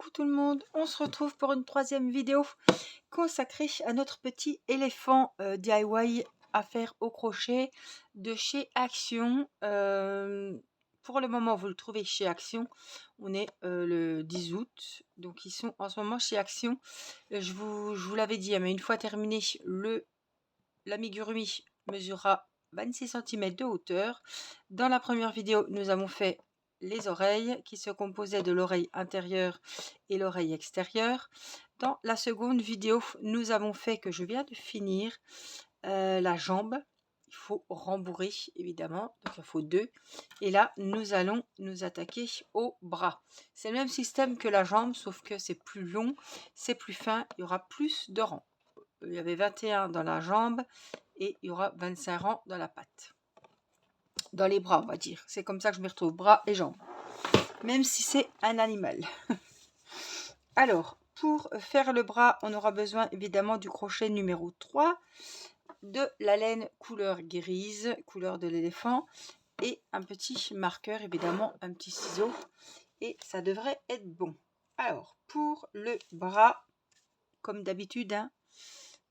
Coucou tout le monde, on se retrouve pour une troisième vidéo consacrée à notre petit éléphant DIY à faire au crochet de chez Action. Pour le moment, vous le trouvez chez Action. On est le 10 août, donc ils sont en ce moment chez Action. Je vous l'avais dit, mais une fois terminé, l'amigurumi mesurera 26 cm de hauteur. Dans la première vidéo, nous avons fait les oreilles qui se composaient de l'oreille intérieure et l'oreille extérieure. Dans la seconde vidéo, nous avons fait, que je viens de finir, la jambe. Il faut rembourrer évidemment, donc il faut deux. Et là, nous allons nous attaquer au bras. C'est le même système que la jambe, sauf que c'est plus long, c'est plus fin, il y aura plus de rangs. Il y avait 21 dans la jambe et il y aura 25 rangs dans la patte. Dans les bras, on va dire. C'est comme ça que je me retrouve, bras et jambes. Même si c'est un animal. Alors, pour faire le bras, on aura besoin évidemment du crochet numéro 3, de la laine couleur grise, couleur de l'éléphant, et un petit marqueur, évidemment, un petit ciseau. Et ça devrait être bon. Alors, pour le bras, comme d'habitude,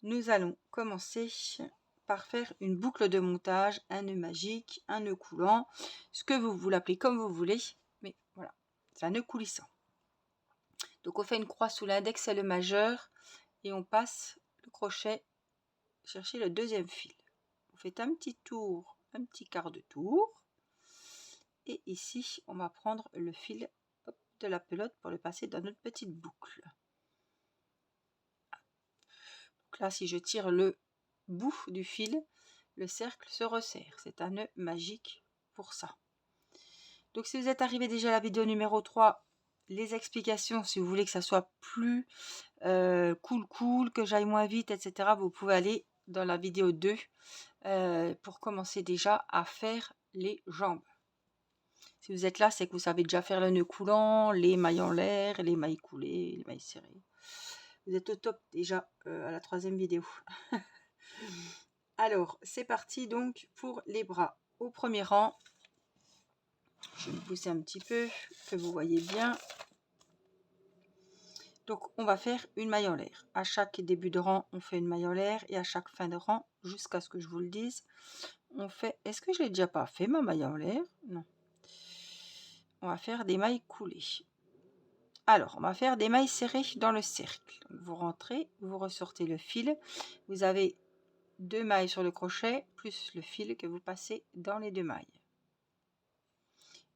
nous allons commencer par faire une boucle de montage, un nœud magique, un nœud coulant, ce que vous l'appelez comme vous voulez, mais voilà, c'est un nœud coulissant. Donc on fait une croix sous l'index et le majeur et on passe le crochet chercher le deuxième fil. Vous faites un petit tour, un petit quart de tour, et ici on va prendre le fil de la pelote pour le passer dans notre petite boucle. Donc là, si je tire le bout du fil, le cercle se resserre. C'est un nœud magique pour ça. Donc si vous êtes arrivé déjà à la vidéo numéro 3, les explications, si vous voulez que ça soit plus cool, que j'aille moins vite, etc., vous pouvez aller dans la vidéo 2 pour commencer déjà à faire les jambes. Si vous êtes là, c'est que vous savez déjà faire le nœud coulant, les mailles en l'air, les mailles coulées, les mailles serrées. Vous êtes au top déjà à la troisième vidéo. Alors, c'est parti donc pour les bras. Au premier rang, je vais me pousser un petit peu, que vous voyez bien. Donc, on va faire une maille en l'air. À chaque début de rang, on fait une maille en l'air. Et à chaque fin de rang, jusqu'à ce que je vous le dise, on fait... Est-ce que je l'ai déjà pas fait, ma maille en l'air? Non. On va faire des mailles coulées. Alors, on va faire des mailles serrées dans le cercle. Donc, vous rentrez, vous ressortez le fil. Vous avez 2 mailles sur le crochet, plus le fil que vous passez dans les 2 mailles.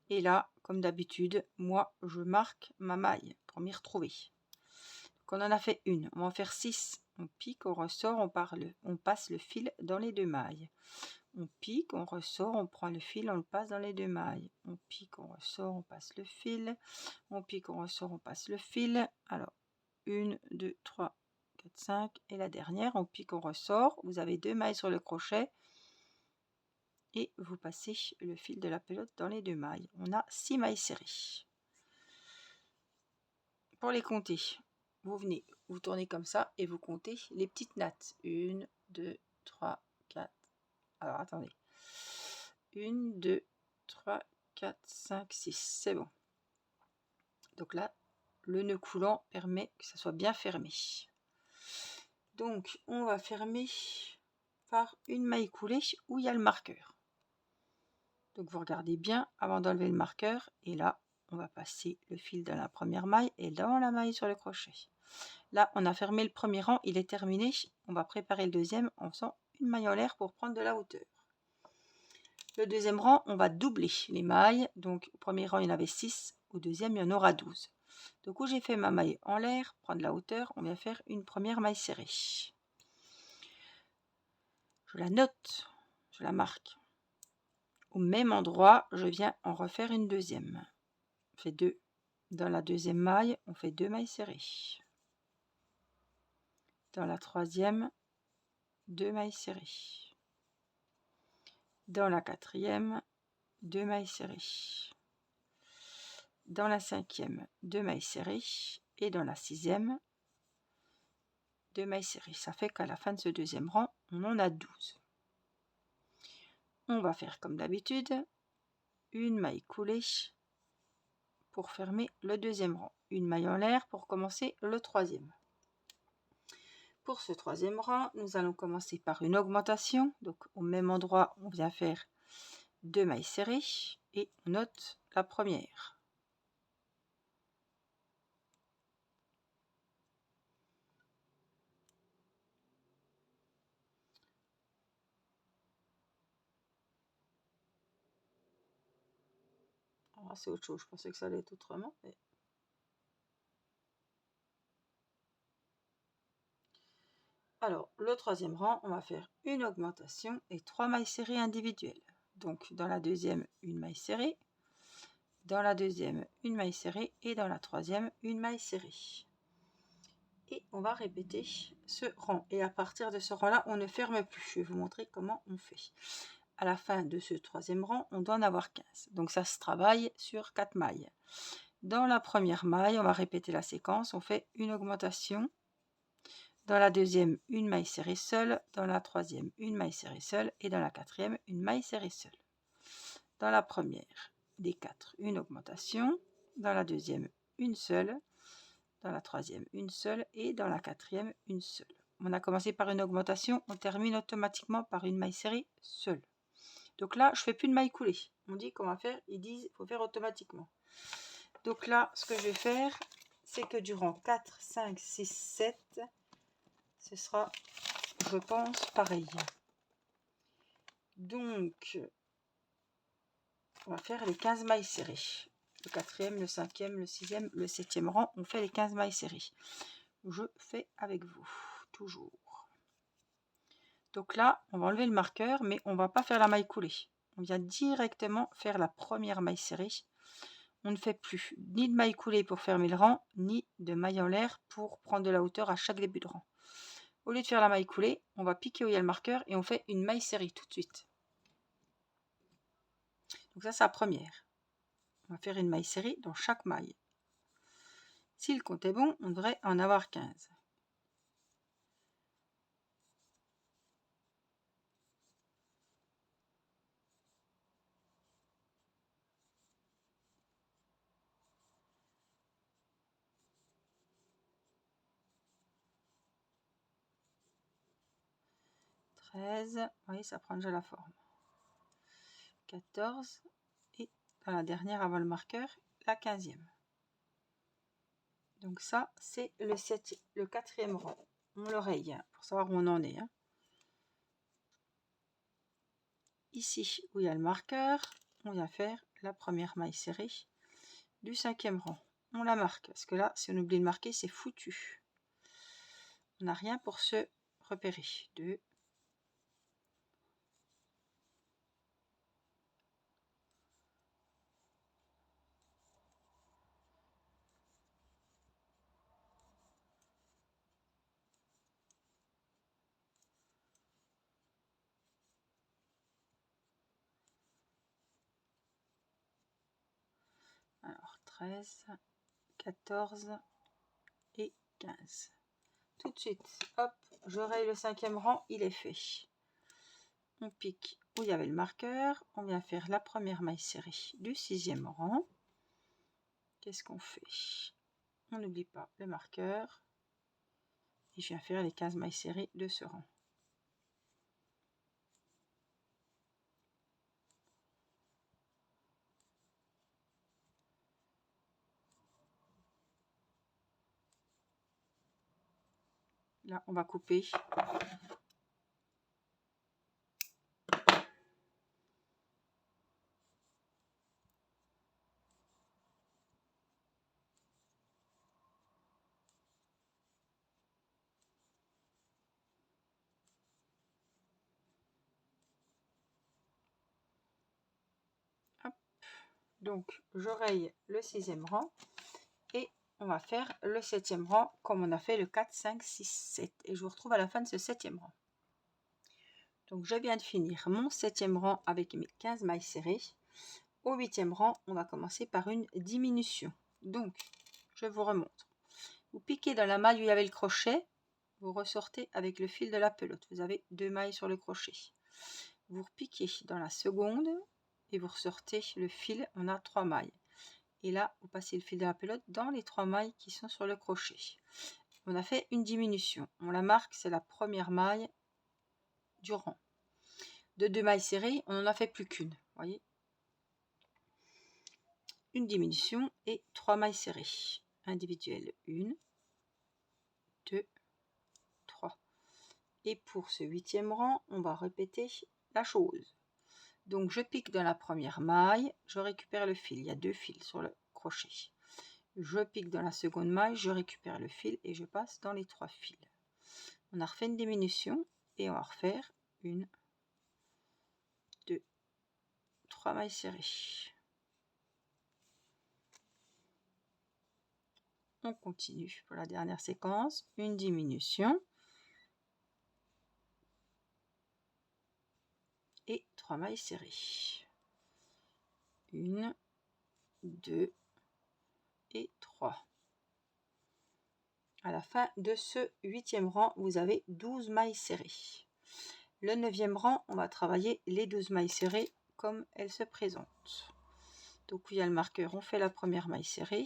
Et là, comme d'habitude, moi, je marque ma maille pour m'y retrouver. Donc, on en a fait une. On va en faire 6. On pique, on ressort, on passe le fil dans les 2 mailles. On pique, on ressort, on prend le fil, on le passe dans les 2 mailles. On pique, on ressort, on passe le fil. On pique, on ressort, on passe le fil. Alors, 1, 2, 3, 4, 5. Et la dernière, on pique, on ressort. Vous avez 2 mailles sur le crochet. Et vous passez le fil de la pelote dans les 2 mailles. On a 6 mailles serrées. Pour les compter, vous venez, vous tournez comme ça et vous comptez les petites nattes. 1, 2, 3, 4. Alors attendez. 1, 2, 3, 4, 5, 6. C'est bon. Donc là, le nœud coulant permet que ça soit bien fermé. Donc on va fermer par une maille coulée où il y a le marqueur. Donc vous regardez bien avant d'enlever le marqueur et là on va passer le fil dans la première maille et dans la maille sur le crochet. Là on a fermé le premier rang, il est terminé. On va préparer le deuxième en faisant une maille en l'air pour prendre de la hauteur. Le deuxième rang, on va doubler les mailles. Donc au premier rang il y en avait 6, au deuxième il y en aura 12. Donc où j'ai fait ma maille en l'air, prendre la hauteur, on vient faire une première maille serrée. Je la note, je la marque. Au même endroit, je viens en refaire une deuxième. On fait 2. Dans la deuxième maille, on fait 2 mailles serrées. Dans la troisième, 2 mailles serrées. Dans la quatrième, 2 mailles serrées. Dans la cinquième, 2 mailles serrées. Et dans la sixième, 2 mailles serrées. Ça fait qu'à la fin de ce deuxième rang, on en a 12. On va faire comme d'habitude, une maille coulée pour fermer le deuxième rang, une maille en l'air pour commencer le troisième. Pour ce troisième rang, nous allons commencer par une augmentation. Donc au même endroit, on vient faire 2 mailles serrées et on note la première. Alors c'est autre chose, je pensais que ça allait être autrement. Mais... Alors le troisième rang, on va faire une augmentation et 3 mailles serrées individuelles. Donc dans la deuxième, une maille serrée, dans la deuxième, une maille serrée et dans la troisième, une maille serrée. Et on va répéter ce rang. Et à partir de ce rang-là, on ne ferme plus. Je vais vous montrer comment on fait. À la fin de ce troisième rang, on doit en avoir 15. Donc ça se travaille sur 4 mailles. Dans la première maille, on va répéter la séquence. On fait une augmentation. Dans la deuxième, une maille serrée seule. Dans la troisième, une maille serrée seule. Et dans la quatrième, une maille serrée seule. Dans la première des 4, une augmentation. Dans la deuxième, une seule. Dans la troisième, une seule. Et dans la quatrième, une seule. On a commencé par une augmentation. On termine automatiquement par une maille serrée seule. Donc là, je ne fais plus de maille coulée. On dit qu'on va faire, ils disent qu'il faut faire automatiquement. Donc là, ce que je vais faire, c'est que durant 4, 5, 6, 7, ce sera, je pense, pareil. Donc, on va faire les 15 mailles serrées. Le quatrième, le cinquième, le sixième, le septième rang, on fait les 15 mailles serrées. Je fais avec vous, toujours. Donc là, on va enlever le marqueur, mais on ne va pas faire la maille coulée. On vient directement faire la première maille serrée. On ne fait plus ni de maille coulée pour fermer le rang, ni de maille en l'air pour prendre de la hauteur à chaque début de rang. Au lieu de faire la maille coulée, on va piquer où il y a le marqueur et on fait une maille serrée tout de suite. Donc ça, c'est la première. On va faire une maille serrée dans chaque maille. Si le compte est bon, on devrait en avoir 15. Vous voyez, ça prend déjà la forme. 14 et dans la dernière avant le marqueur, la 15e. Donc ça, c'est le quatrième rang. On l'oreille pour savoir où on en est. Ici où il y a le marqueur, on vient faire la première maille serrée du cinquième rang. On la marque parce que là, si on oublie de marquer, c'est foutu. On n'a rien pour se repérer. 2. Alors 13, 14 et 15. Tout de suite, hop, je raye le cinquième rang, il est fait. On pique où il y avait le marqueur, on vient faire la première maille serrée du sixième rang. Qu'est-ce qu'on fait? On n'oublie pas le marqueur et je viens faire les 15 mailles serrées de ce rang. Là, on va couper. Hop. Donc, je raye le sixième rang et on va faire le septième rang comme on a fait le 4, 5, 6, 7. Et je vous retrouve à la fin de ce septième rang. Donc, je viens de finir mon septième rang avec mes 15 mailles serrées. Au huitième rang, on va commencer par une diminution. Donc, je vous remontre. Vous piquez dans la maille où il y avait le crochet. Vous ressortez avec le fil de la pelote. Vous avez 2 mailles sur le crochet. Vous repiquez dans la seconde et vous ressortez le fil. On a 3 mailles. Et là, vous passez le fil de la pelote dans les 3 mailles qui sont sur le crochet. On a fait une diminution. On la marque, c'est la première maille du rang. De 2 mailles serrées, on n'en a fait plus qu'une. Voyez, une diminution et 3 mailles serrées individuelles. 1, 2, 3. Et pour ce 8e rang, on va répéter la chose. Donc je pique dans la première maille, je récupère le fil. Il y a 2 fils sur le crochet. Je pique dans la seconde maille, je récupère le fil et je passe dans les 3 fils. On a refait une diminution et on va refaire 1, 2, 3 mailles serrées. On continue pour la dernière séquence, une diminution et 3 mailles serrées. 1, 2 et 3. À la fin de ce 8e rang, vous avez 12 mailles serrées. Le 9e rang, on va travailler les 12 mailles serrées comme elles se présentent. Donc il y a le marqueur, on fait la première maille serrée.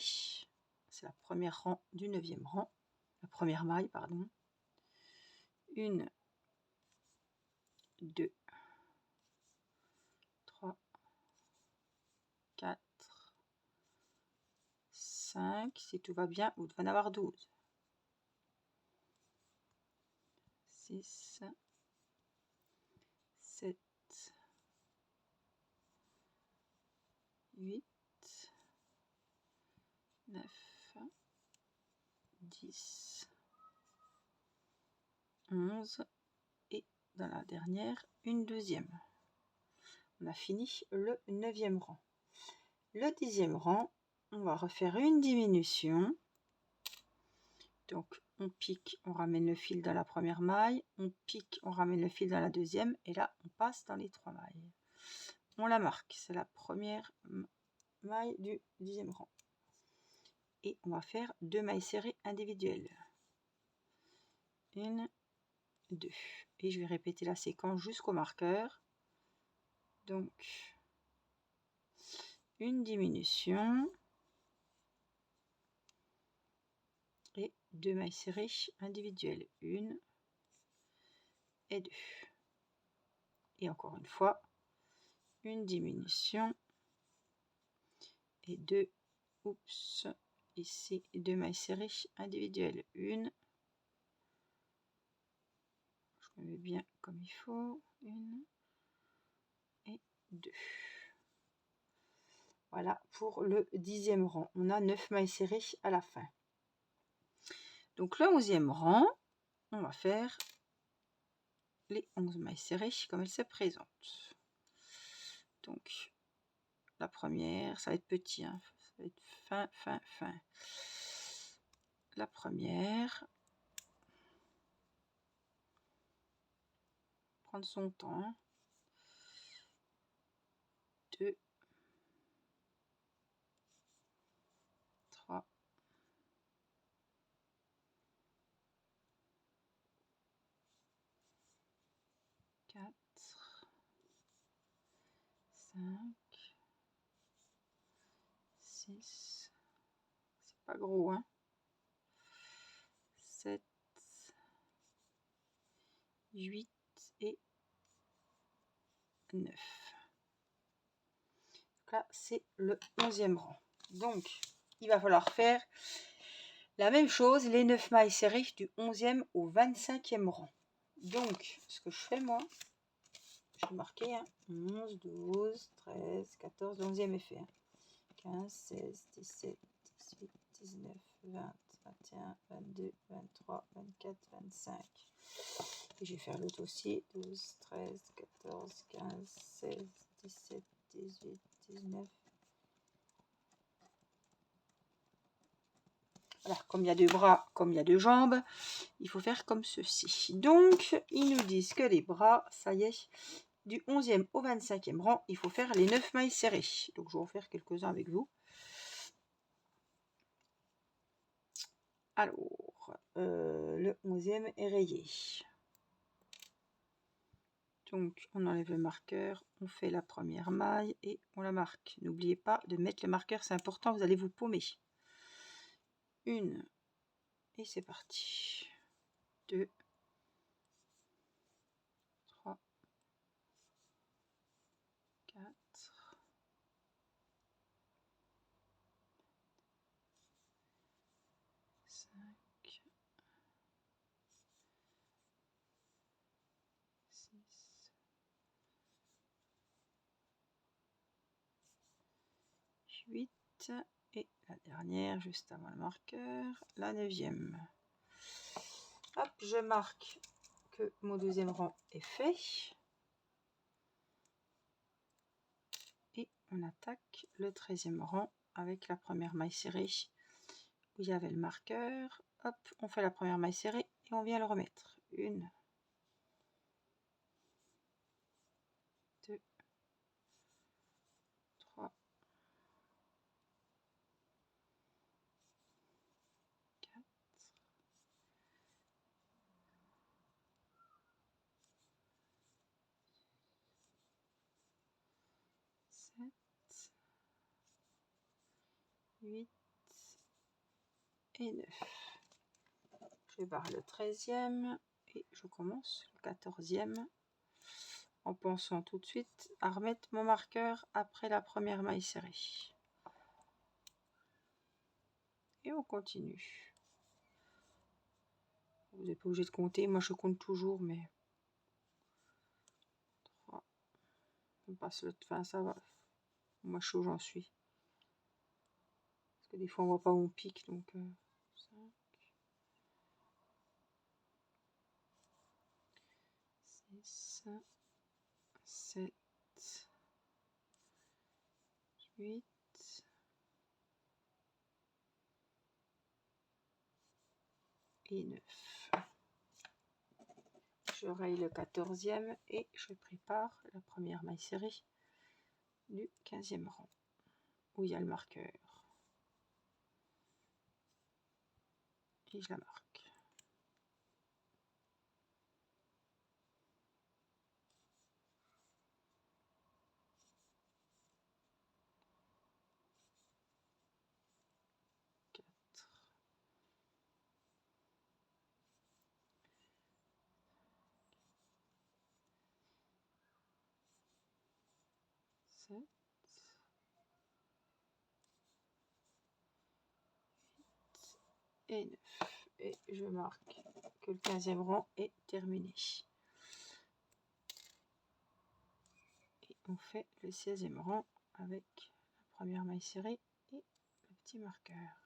C'est la première rang du 9e rang. La première maille, pardon. 1, 2, 3, 4, 5. Si tout va bien, vous devez en avoir 12. 6, 7, 8, 9, 10, 11 et dans la dernière, une deuxième. On a fini le 9e rang. Le 10e rang, on va refaire une diminution. Donc on pique, on ramène le fil dans la première maille, on pique, on ramène le fil dans la deuxième et là on passe dans les 3 mailles. On la marque, c'est la première maille du 10e rang. Et on va faire 2 mailles serrées individuelles. 1, 2. Et je vais répéter la séquence jusqu'au marqueur. Donc une diminution et 2 mailles serrées individuelles. 1 et 2. Et encore une fois, une diminution et 2, oups, ici 2 mailles serrées individuelles. 1, je me mets bien comme il faut. 1 et 2. Voilà pour le 10e rang. On a 9 mailles serrées à la fin. Donc le 11e rang, on va faire les 11 mailles serrées comme elles se présentent. Donc la première, ça va être petit, hein, ça va être fin, fin, fin. La première, prendre son temps. 2, 3, 4, 5, 6, c'est pas gros, hein, 7, 8 et 9. Donc là, c'est le 11e rang. Donc, il va falloir faire la même chose, les 9 mailles serrées du 11e au 25e rang. Donc, ce que je fais, moi, je vais marquer hein, 11, 12, 13, 14, le 11e effet. Hein. 15, 16, 17, 18, 19, 20, 21, 22, 23, 24, 25. Et je vais faire l'autre aussi. 12, 13, 14, 15, 16, 17, 18, 19. Voilà, comme il y a 2 bras, comme il y a 2 jambes, il faut faire comme ceci. Donc, ils nous disent que les bras, ça y est, du 11e au 25e rang, il faut faire les 9 mailles serrées. Donc, je vais en faire quelques-uns avec vous. Alors, le 11e est rayé. Donc on enlève le marqueur, on fait la première maille et on la marque. N'oubliez pas de mettre le marqueur, c'est important, vous allez vous paumer. 1 et c'est parti. 2, 3, 4, 5, 6, 8 et la dernière juste avant le marqueur, la 9e. Hop, je marque que mon deuxième rang est fait. Et on attaque le 13e rang avec la première maille serrée où il y avait le marqueur. Hop, on fait la première maille serrée et on vient le remettre. 1, 2, 3, 4, 7, 8 et 9. Je barre le 13e et je commence le 14e en pensant tout de suite à remettre mon marqueur après la première maille serrée. Et on continue. Vous n'êtes pas obligé de compter, moi je compte toujours, mais 3. On passe le fin, ça va. Moi je sais où j'en suis. Parce que des fois on voit pas où on pique, donc 5, 6, 7, 8 et 9. Je raye le 14e et je prépare la première maille serrée du 15e rang où il y a le marqueur. Et je la marque. Et 9. Et je marque que le 15e rang est terminé. Et on fait le 16e rang avec la première maille serrée et le petit marqueur.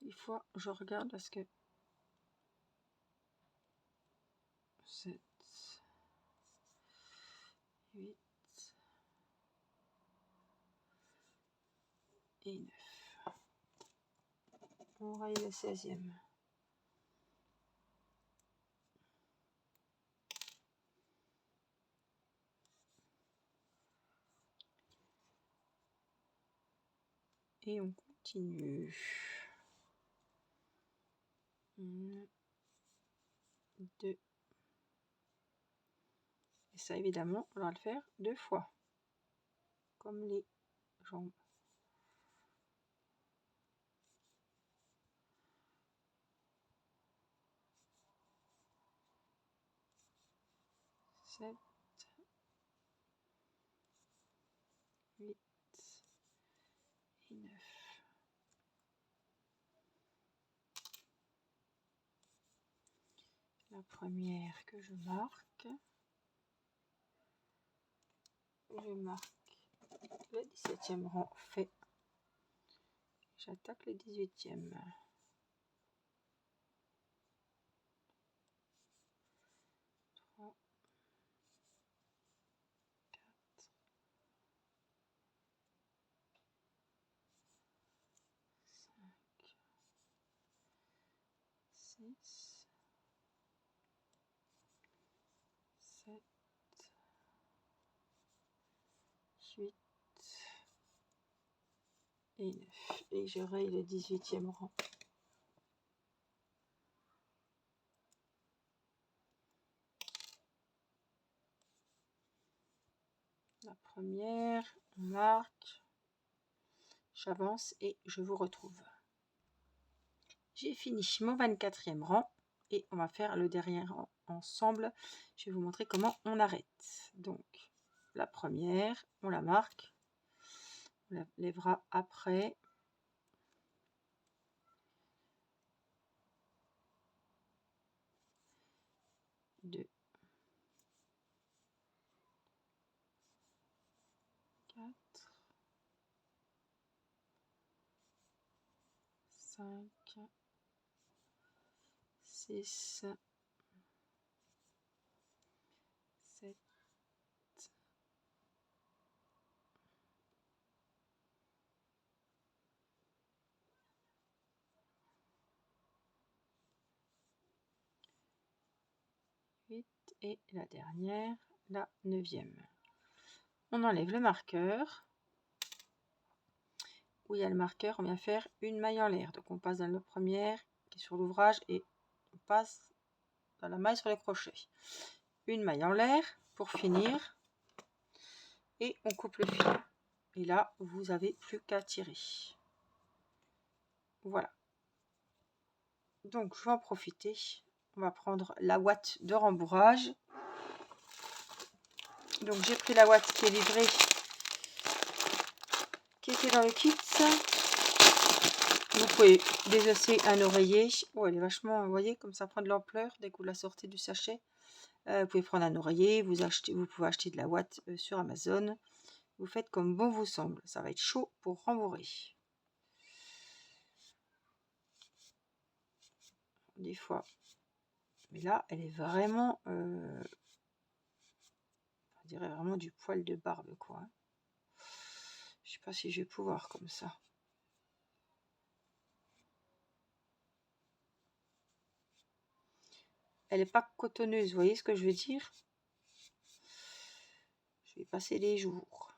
Des fois, je regarde parce que 7, 8 et 9. On raye le 16e. Et on continue. 1, 2. Et ça, évidemment, on va le faire 2 fois. Comme les jambes. 7, 8 et 9. La première que je marque le 17e rang fait. J'attaque le 18e. 3, 4, 6, 7, 8 et 9. Et je raye le 18e rang. La première, on marque, j'avance et je vous retrouve. J'ai fini mon 24e rang et on va faire le dernier rang ensemble. Je vais vous montrer comment on arrête. Donc, la première, on la marque, on la lèvera après. 2, 4, 5, 6, 7, 8 et la dernière, la 9e. On enlève le marqueur. Où il y a le marqueur, on vient faire une maille en l'air. Donc on passe dans la première qui est sur l'ouvrage et on passe dans la maille sur le crochet. Une maille en l'air pour finir et on coupe le fil. Et là, vous n'avez plus qu'à tirer. Voilà. Donc je vais en profiter. On va prendre la ouate de rembourrage. Donc j'ai pris la ouate qui est livrée, qui était dans le kit. Vous pouvez désosser un oreiller. Oh, elle est vachement, vous voyez, comme ça prend de l'ampleur dès que vous la sortez du sachet. Vous pouvez prendre un oreiller, vous pouvez acheter de la ouate sur Amazon. Vous faites comme bon vous semble. Ça va être chaud pour rembourrer. Des fois. Mais là, elle est vraiment, on dirait vraiment du poil de barbe, quoi. Je sais pas si je vais pouvoir comme ça. Elle n'est pas cotonneuse, vous voyez ce que je veux dire? Je vais passer les jours.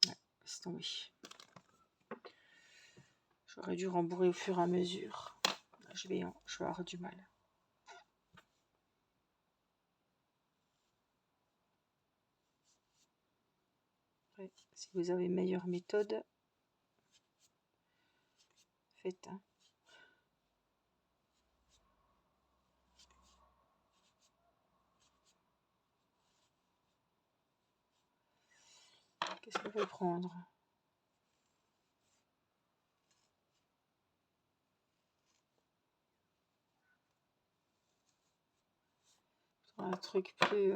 Ouais, laisse tomber. J'aurais dû rembourrer au fur et à mesure. Je vais avoir du mal. Après, si vous avez une meilleure méthode, faites. Hein. Qu'est-ce qu'on peut prendre? Un truc plus...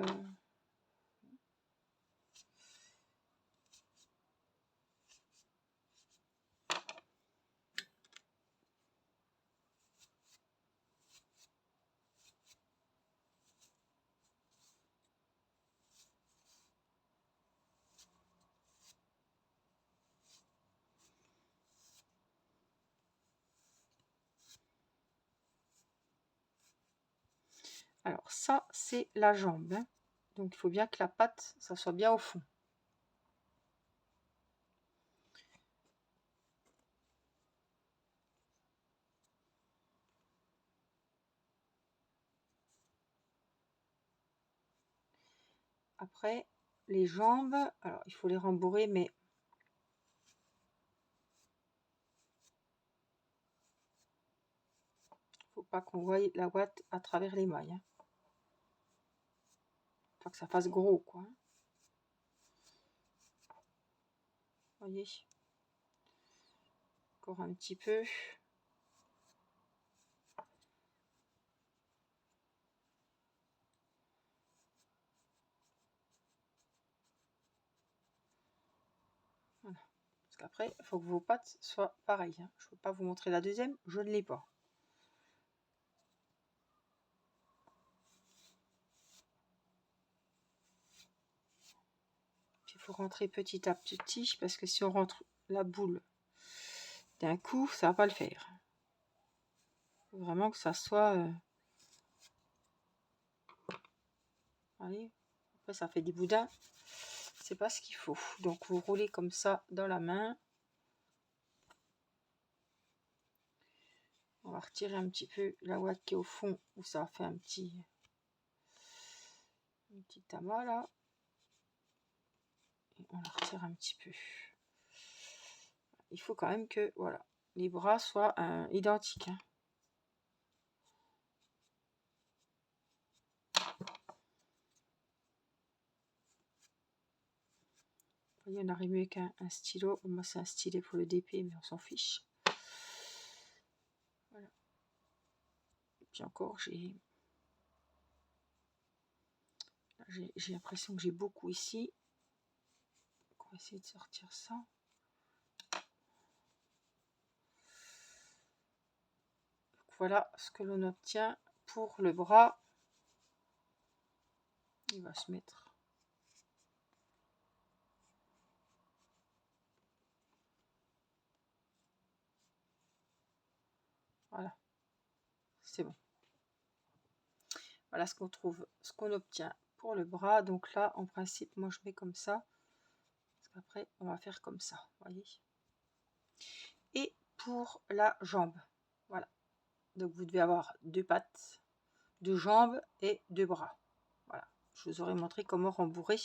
Alors ça, c'est la jambe. Hein. Donc il faut bien que la patte, ça soit bien au fond. Après, les jambes, alors il faut les rembourrer, mais faut pas qu'on voie la ouate à travers les mailles. Hein. Faut que ça fasse gros, quoi. Hein. Voyez, encore un petit peu. Voilà. Parce qu'après, il faut que vos pattes soient pareilles. Hein. Je ne peux pas vous montrer la deuxième, je ne l'ai pas. faut rentrer petit à petit parce que si on rentre la boule d'un coup, ça va pas le faire. Faut vraiment que ça soit... Allez, après ça fait des boudins. C'est pas ce qu'il faut. Donc vous roulez comme ça dans la main. On va retirer un petit peu la ouate qui est au fond où ça a fait un petit amas là. Et on la retire un petit peu. Il faut quand même que voilà, les bras soient identiques. Hein. Vous voyez, on arrive avec un stylo. Moi, c'est un stylet pour le DP, mais on s'en fiche. Voilà. Et puis encore, j'ai l'impression que j'ai beaucoup ici. On va essayer de sortir ça. Donc, voilà ce que l'on obtient pour le bras. Il va se mettre. Voilà. C'est bon. Voilà ce qu'on trouve, ce qu'on obtient pour le bras. Donc là, en principe, moi je mets comme ça. Parce qu'après, on va faire comme ça. Voyez. Et pour la jambe. Voilà. Donc vous devez avoir 2 pattes, 2 jambes et 2 bras. Voilà. Je vous aurais montré comment rembourrer.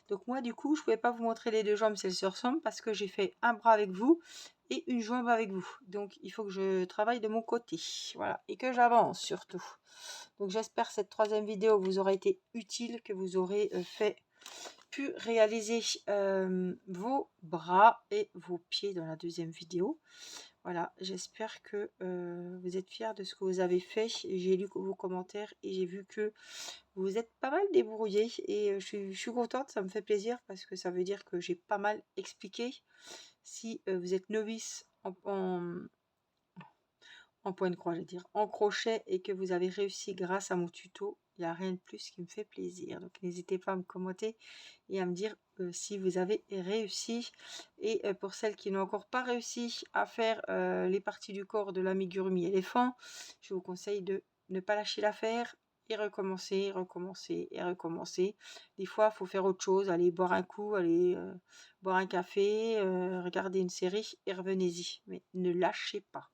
Donc moi, du coup, je ne pouvais pas vous montrer les 2 jambes si elles se ressemblent parce que j'ai fait un bras avec vous et une jambe avec vous. Donc il faut que je travaille de mon côté. Voilà. Et que j'avance surtout. Donc j'espère que cette 3e vidéo vous aura été utile, que vous aurez pu réaliser vos bras et vos pieds dans la 2e vidéo. Voilà, j'espère que vous êtes fiers de ce que vous avez fait. J'ai lu vos commentaires et j'ai vu que vous êtes pas mal débrouillés et je suis contente, ça me fait plaisir parce que ça veut dire que j'ai pas mal expliqué. Si vous êtes novice en point de croix, je veux dire, en crochet et que vous avez réussi grâce à mon tuto, il n'y a rien de plus qui me fait plaisir. Donc n'hésitez pas à me commenter et à me dire si vous avez réussi. Et pour celles qui n'ont encore pas réussi à faire les parties du corps de l'amigurumi éléphant, je vous conseille de ne pas lâcher l'affaire et recommencer, recommencer et recommencer. Des fois, il faut faire autre chose, aller boire un coup, aller boire un café, regarder une série et revenez-y. Mais ne lâchez pas.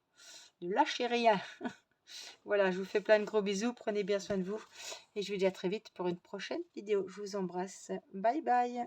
Ne lâchez rien. Voilà, je vous fais plein de gros bisous. Prenez bien soin de vous. Et je vous dis à très vite pour une prochaine vidéo. Je vous embrasse. Bye bye.